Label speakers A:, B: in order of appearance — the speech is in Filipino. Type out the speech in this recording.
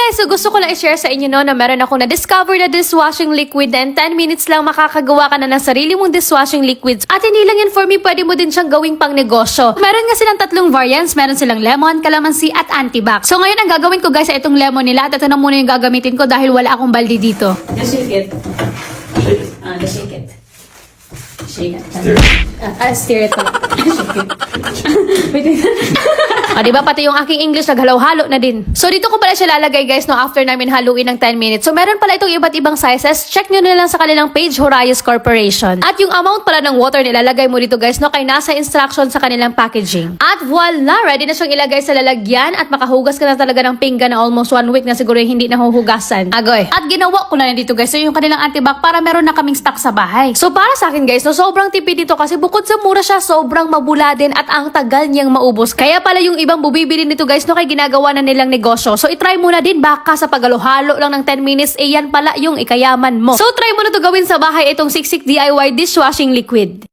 A: guys, so gusto ko lang i-share sa inyo no na meron ako na-discover na dishwashing liquid na in 10 minutes lang makakagawa ka na ng sarili mong dishwashing liquids. At hindi lang yan for me, pwede mo din siyang gawing pang negosyo. Meron nga silang tatlong variants, meron silang lemon, calamansi at antibac. So ngayon ang gagawin ko guys ay itong lemon nila at ito na muna yung gagamitin ko dahil wala akong balde dito. Just shake it.
B: Shake it.
A: Just shake it. Shake it.
B: Stir it.
A: Stir it. Shake it. Wait. Diba pati yung aking English naghalaw-halo na din. So dito ko pala siya lalagay guys no after namin haluin ng 10 minutes. So meron pala itong iba't ibang sizes. Check nyo na lang sa kanilang page Horayos Corporation. At yung amount pala ng water nilalagay mo dito guys no kay nasa instruction sa kanilang packaging. At voila! Ready na siyang ilagay sa lalagyan at makahugas ka na talaga ng pinggan na almost 1 week na siguro yung hindi nahuhugasan. Agoy. At ginawa ko na dito guys so yung kanilang antibac para meron na kaming stock sa bahay. So para sa akin guys no sobrang tipid dito kasi bukod sa mura siya sobrang mabula din at ang tagal niyang maubos. Kaya pala yung ibang bubibili nito guys no kay ginagawa na nilang negosyo. So itry mo na din baka sa paghalo-halo lang ng 10 minutes yan pala yung ikayaman mo. So try mo na to gawin sa bahay itong Siksik DIY dishwashing liquid.